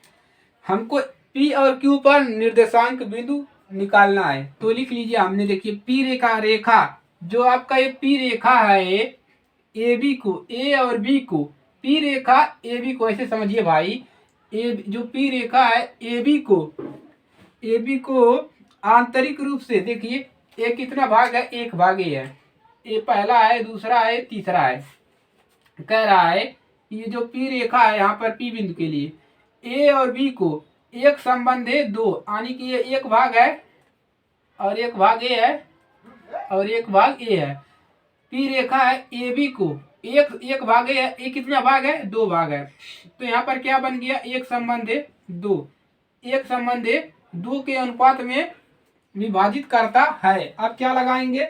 हमको पी और क्यू पर निर्देशांक बिंदु निकालना है। तो लिख लीजिए, हमने देखिए पी रेखा जो आपका ये पी रेखा है ए बी को, ए और बी को, पी रेखा ए बी को ऐसे समझिए भाई, ए जो पी रेखा है ए बी को आंतरिक रूप से, देखिए ये कितना भाग है, 1 भाग है, ये पहला है, दूसरा है, तीसरा है। कह रहा है ये जो पी रेखा है यहाँ पर पी बिंदु के लिए ए और बी को एक संबंध है 2, यानी कि ये 1 भाग है और 1 भाग ए है और 1 भाग ए है। पी रेखा है ए बी को एक भाग है, ये कितना भाग है, 2 भाग है। तो यहाँ पर क्या बन गया, एक संबंध है 2 के अनुपात में विभाजित करता है। अब क्या लगाएंगे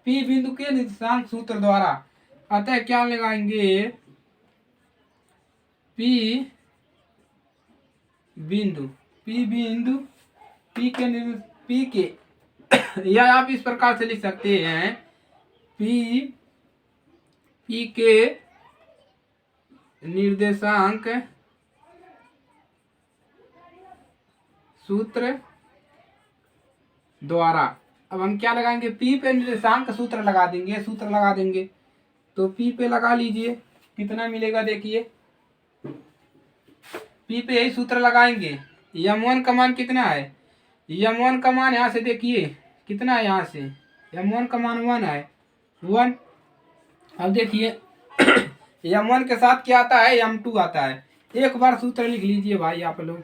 पी बिंदु के निर्देशांक सूत्र द्वारा, अतः क्या लगाएंगे, पी बिंदु पी के या आप इस प्रकार से लिख सकते हैं, पी के निर्देशांक सूत्र द्वारा। अब हम क्या लगाएंगे, पी पे निर्देशांक सूत्र लगा देंगे, तो पी पे लगा लीजिए, कितना मिलेगा देखिए, पी पे यही सूत्र लगाएंगे। m1 का मान कितना है, m1 का मान यहाँ से देखिए कितना है, यहाँ से m1 का मान 1 है, 1। अब देखिए m1 के साथ क्या आता है, m2 आता है। एक बार सूत्र लिख लीजिए भाई आप लोग,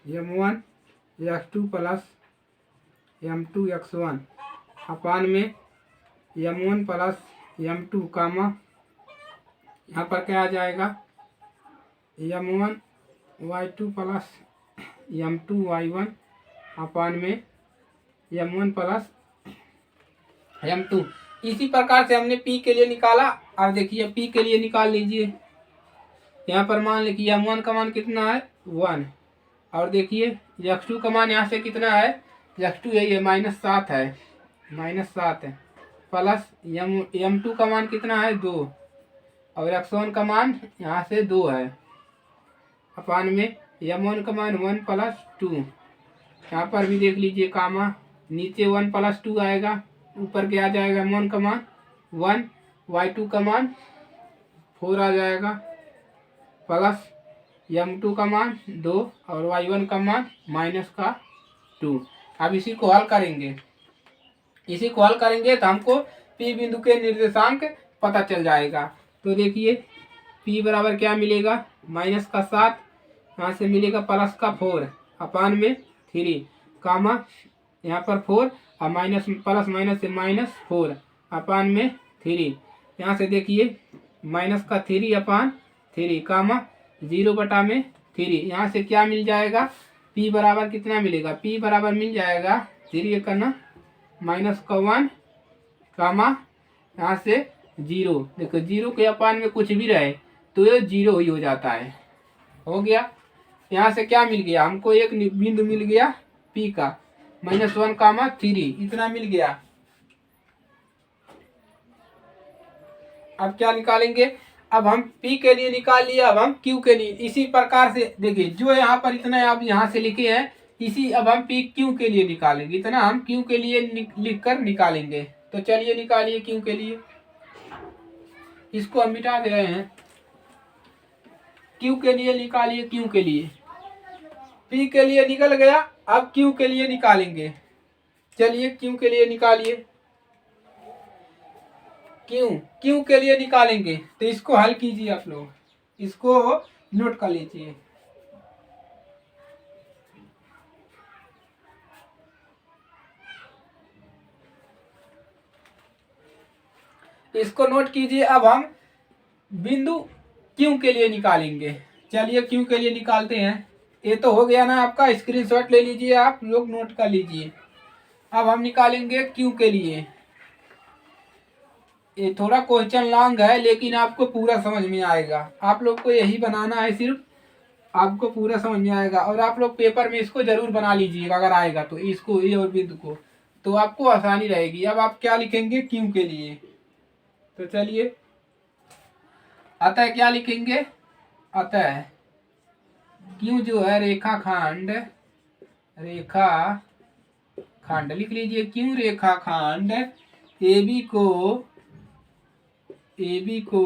m1 x2 plus m2 x1 अपान में m1 प्लस m2 कामा, यहाँ पर क्या आ जाएगा, m1 y2 plus m2 y1 अपान में m1 प्लस m2। इसी प्रकार से हमने p के लिए निकाला। अब देखिए p के लिए निकाल लीजिए, यहाँ पर मान लीजिए m1 का मान कितना है, 1, और देखिए x2 का मान यहाँ से कितना है, x2 यही है -7 है, -7 है, प्लस m2 का मान कितना है, 2, और x1 का मान यहाँ से 2 है, अपान में m1 का मान 1 प्लस 2। यहाँ पर भी देख लीजिए कामा, नीचे 1 प्लस 2 आएगा, ऊपर क्या आ जाएगा, m1 का मान 1, y2 का मान 4 आ जाएगा प्लस m2 का मान 2 और y1 का मान -2। अब इसी को हल करेंगे, तो हमको P बिंदु के निर्देशांक पता चल जाएगा। तो देखिए P बराबर क्या मिलेगा, -7, यहाँ से मिलेगा +4 अपान में 3 कामा यहाँ पर 4 और माइनस प्लस माइनस से -4 अपान में 3। यहाँ से देखिए -3 अपान 3 कामा 0/3। यहाँ से क्या मिल जाएगा, P बराबर कितना मिलेगा, P बराबर मिल जाएगा 3 करना -1 कामा यहाँ से 0। देखो 0 के अपान में कुछ भी रहे तो ये 0 ही हो जाता है। हो गया। यहाँ से क्या मिल गया, हमको एक बिंदु मिल गया P का -1 कामा 3, इतना मिल गया। अब क्या निकालेंगे, अब हम P के लिए निकाल लिया, अब हम Q के लिए इसी प्रकार से देखिए जो यहाँ पर इतना आप यहाँ से लिखे हैं इसी अब हम P Q के लिए निकालेंगे, इतना हम Q के लिए लिख कर निकालेंगे। तो चलिए निकालिए Q के लिए, इसको हम मिटा दे रहे हैं। Q के लिए निकालिए, Q के लिए P के लिए निकल गया, अब Q के लिए निकालेंगे। चलिए Q के लिए निकालिए, Q के लिए निकालेंगे तो इसको हल कीजिए, आप लोग इसको नोट कर लीजिए। इसको नोट कीजिए। अब हम बिंदु Q के लिए निकालेंगे। चलिए Q के लिए निकालते हैं। ये तो हो गया ना आपका, स्क्रीनशॉट ले लीजिए, आप लोग नोट कर लीजिए। अब हम निकालेंगे Q के लिए। ये थोड़ा क्वेश्चन लॉन्ग है लेकिन आपको पूरा समझ में आएगा। आप लोग को यही बनाना है, सिर्फ आपको पूरा समझ में आएगा। और आप लोग पेपर में इसको जरूर बना लीजिएगा, अगर आएगा तो इसको, ये और बिंदु को, तो आपको आसानी रहेगी। अब आप क्या लिखेंगे Q के लिए, तो चलिए अतः क्या लिखेंगे, अतः Q जो है रेखाखंड लिख लीजिए। Q रेखाखंड AB को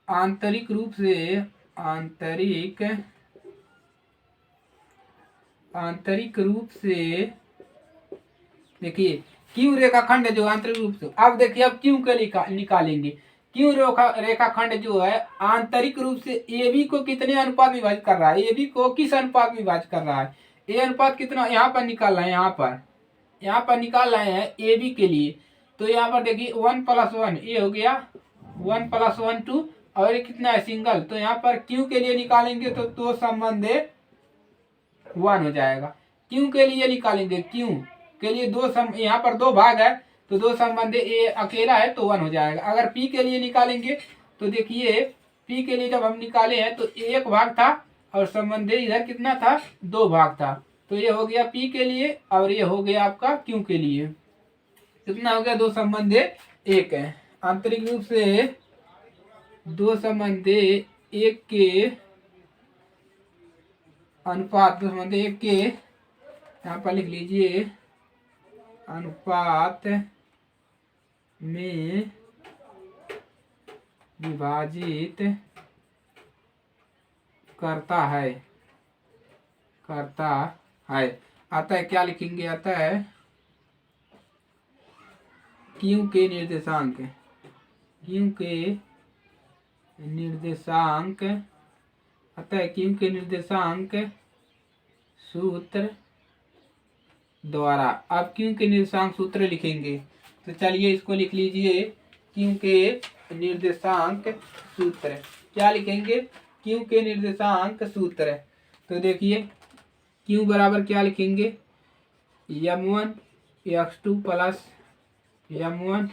आंतरिक रूप से देखिए Q रेखाखंड जो आंतरिक रूप से, अब देखिए अब Q के निकालेंगे। Q रेखाखंड जो है आंतरिक रूप से AB को कितने अनुपात विभाजित कर रहा है, AB को किस अनुपात में विभाजित कर रहा है, A अनुपात कितना यहाँ पर निकाल रहे हैं, यहाँ पर निकाल रहे हैं AB के लिए। तो यहाँ पर देखिए 1 + 1 ये हो गया, 1 + 1 2, और ये कितना है सिंगल। तो यहाँ पर Q के लिए निकालेंगे तो 2 संबंध 1 हो जाएगा। Q के लिए निकालेंगे, Q के लिए यहाँ पर 2 भाग है तो 2 संबंध ए अकेला है तो 1 हो जाएगा। अगर P के लिए निकालेंगे तो देखिए P के लिए जब हम निकाले हैं तो 1 भाग था और संबंध इधर कितना था, 2 भाग था। तो ये हो गया P के लिए और ये हो गया आपका Q के लिए। कितना हो गया, 2 संबंध 1 है। आंतरिक रूप से 2 संबंध 1 के अनुपात, 2 संबंध 1 के यहाँ पर लिख लीजिए अनुपात में विभाजित करता है। अतः क्या लिखेंगे, अतः Q के निर्देशांक सूत्र द्वारा। अब Q के निर्देशांक सूत्र लिखेंगे, तो चलिए इसको लिख लीजिए। Q के निर्देशांक सूत्र क्या लिखेंगे, Q के निर्देशांक सूत्र। तो देखिए Q बराबर क्या लिखेंगे, m1 x2 प्लस m1,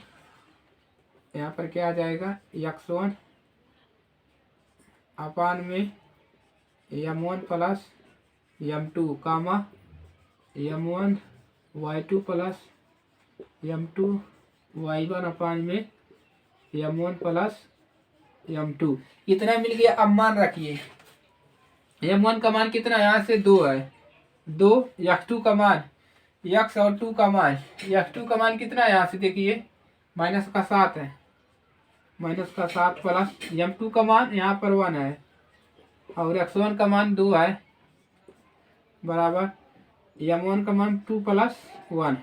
यहाँ पर क्या आ जाएगा x1 अपान में m1 प्लस m2 कामा m1 y2 plus m2 y1 अपान में m1 प्लस m2, इतना मिल गया। अब मान रखिए m1 का मान कितना, यहाँ से 2 है, 2 x2 का मान, x और 2 का मान, x2 का मान कितना है, यहाँ से देखिए -7 है माइनस का 7 प्लस m2 का मान यहाँ पर 1 है और x1 का मान 2 है बराबर m1 का मान 2 प्लस 1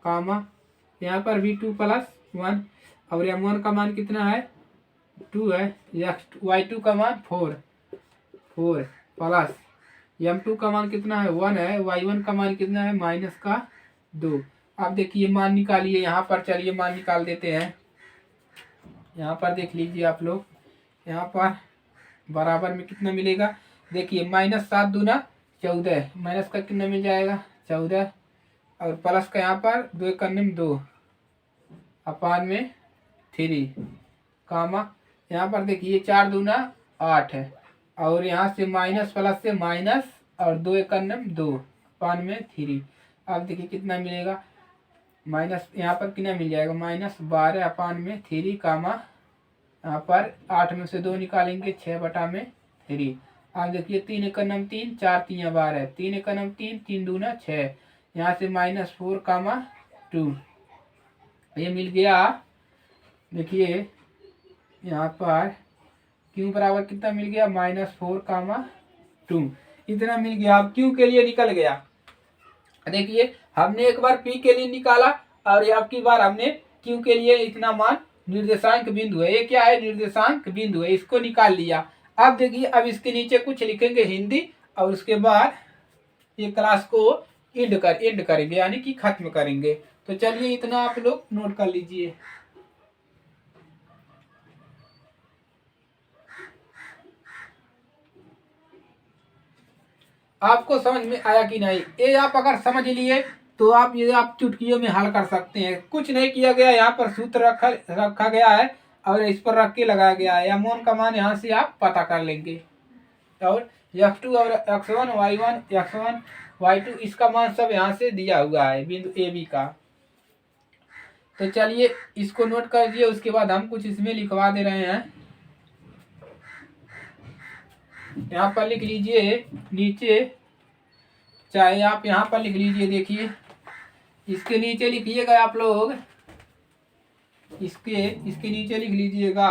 कामा यहाँ पर भी 2 प्लस 1 और m1 का मान कितना है 2 है y2 का मान 4 प्लस m2 का मान कितना है 1 है y1 का मान कितना है माइनस का 2। अब देखिए मान निकालिए यहाँ पर, चलिए मान निकाल देते हैं। यहाँ पर देख लीजिए आप लोग, यहाँ पर बराबर में कितना मिलेगा, देखिए -7 दूना 14, माइनस का कितना मिल जाएगा 14 और प्लस का यहाँ पर 2 करने में 2 अपान में 3 कामा यहाँ पर देखिए 4 दूना 8 है और यहाँ से माइनस प्लस से माइनस और 2 करने में 2 अपान में 3। अब देखिए कितना मिलेगा, माइनस यहाँ पर कितना मिल जाएगा -12 अपान में 3 कामा यहाँ पर 8 में से 2 निकालेंगे 6 बटा में 3। अब देखिए 3 एक नम 3 4 3 12 3 एक नम 3 3 दूना 6 यहाँ से -4 कामा 2 ये मिल गया। देखिए यहाँ पर क्यू बराबर कितना मिल गया -4 कामा 2 इतना मिल गया। अब क्यू के लिए निकल गया। देखिए हमने एक बार पी के लिए निकाला और अब की बार हमने क्यू के लिए इतना मान निर्देशांक बिंदु है, ये क्या है निर्देशांक बिंदु है, इसको निकाल लिया। अब देखिए अब इसके नीचे कुछ लिखेंगे हिंदी और उसके बाद ये क्लास को एंड करेंगे यानी कि खत्म करेंगे। तो चलिए इतना आप लोग नोट कर लीजिए। आपको समझ में आया कि नहीं, ये आप अगर समझ लिए तो आप ये आप चुटकियों में हल कर सकते हैं। कुछ नहीं किया गया, यहाँ पर सूत्र रखा गया है और इस पर रख के लगाया गया है। m1 का मान यहाँ से आप पता कर लेंगे और x2 और x1 y1 x1 y2 इसका मान सब यहाँ से दिया हुआ है बिंदु ए बी का। तो चलिए इसको नोट कर दिए, उसके बाद हम कुछ इसमें लिखवा दे रहे हैं। यहाँ पर लिख लीजिए नीचे, चाहे आप यहाँ पर लिख लीजिए, देखिए इसके नीचे लिखिएगा आप लोग, इसके नीचे लिख लीजिएगा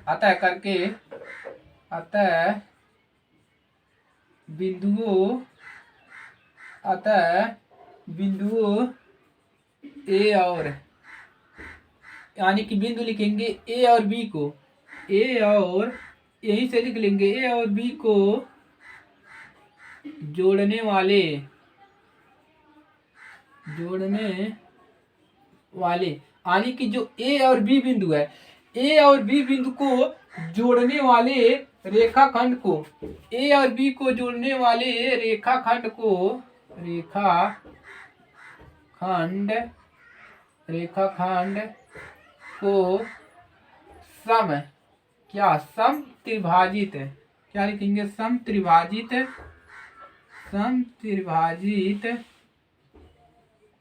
अतः करके, अतः बिंदुओं ए और, यानी कि बिंदु लिखेंगे ए और बी को, ए और यहीं से लिख लेंगे ए और बी को जोड़ने वाले यानी कि जो ए और बी बिंदु है, ए और बी बिंदु को जोड़ने वाले रेखाखंड को, ए और बी को जोड़ने वाले रेखाखंड को सम क्या सम त्रिभाजित, क्या लिखेंगे सम त्रिभाजित करने वाले,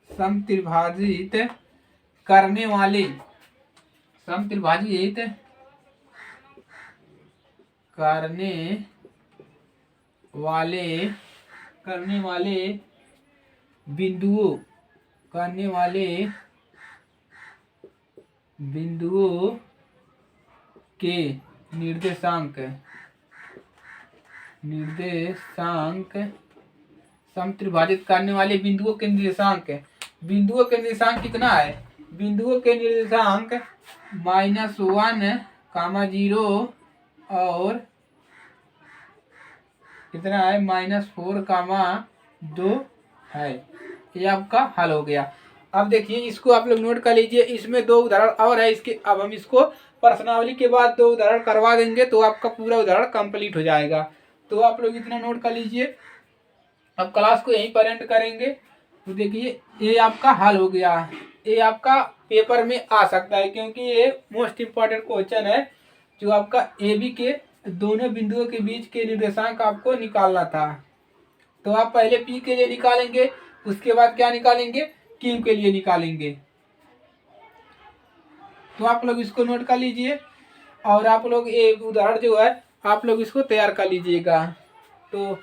समत्रिभाजित करने वाले बिंदुओं के निर्देशांक समत्रिभाजित करने वाले बिंदुओं के निर्देशांक, बिंदुओं के निर्देशांक कितना है, बिंदुओं के निर्देशांक -1, 0 और कितना है -4, 2 है। ये आपका हल हो गया। अब देखिए इसको आप लोग नोट कर लीजिए, इसमें 2 उदाहरण और है इसके। अब हम इसको प्रश्नावली के बाद 2 उदाहरण करवा देंगे तो आपका पूरा उदाहरण कंप्लीट हो जाएगा। तो आप लोग इतना नोट कर लीजिए। अब क्लास को यहीं पर एंड करेंगे। तो देखिए ये आपका हल हो गया। ये आपका पेपर में आ सकता है क्योंकि ये मोस्ट इम्पॉर्टेंट क्वेश्चन है जो आपका ए बी के दोनों बिंदुओं के बीच के निर्देशांक आपको निकालना था। तो आप पहले पी के लिए निकालेंगे, उसके बाद क्या निकालेंगे, क्यू के लिए निकालेंगे। तो आप लोग इसको नोट कर लीजिए और आप लोग ये उदाहरण जो है आप लोग इसको तैयार कर लीजिएगा। तो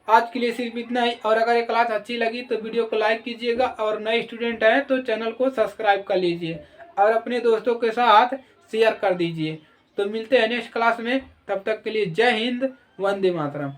आज के लिए सिर्फ इतना ही। और अगर ये क्लास अच्छी लगी तो वीडियो को लाइक कीजिएगा और नए स्टूडेंट हैं तो चैनल को सब्सक्राइब कर लीजिए। और अपने दोस्तों के साथ शेयर कर दीजिए। तो मिलते हैं नेक्स्ट क्लास में, तब तक के लिए जय हिंद, वंदे मातरम।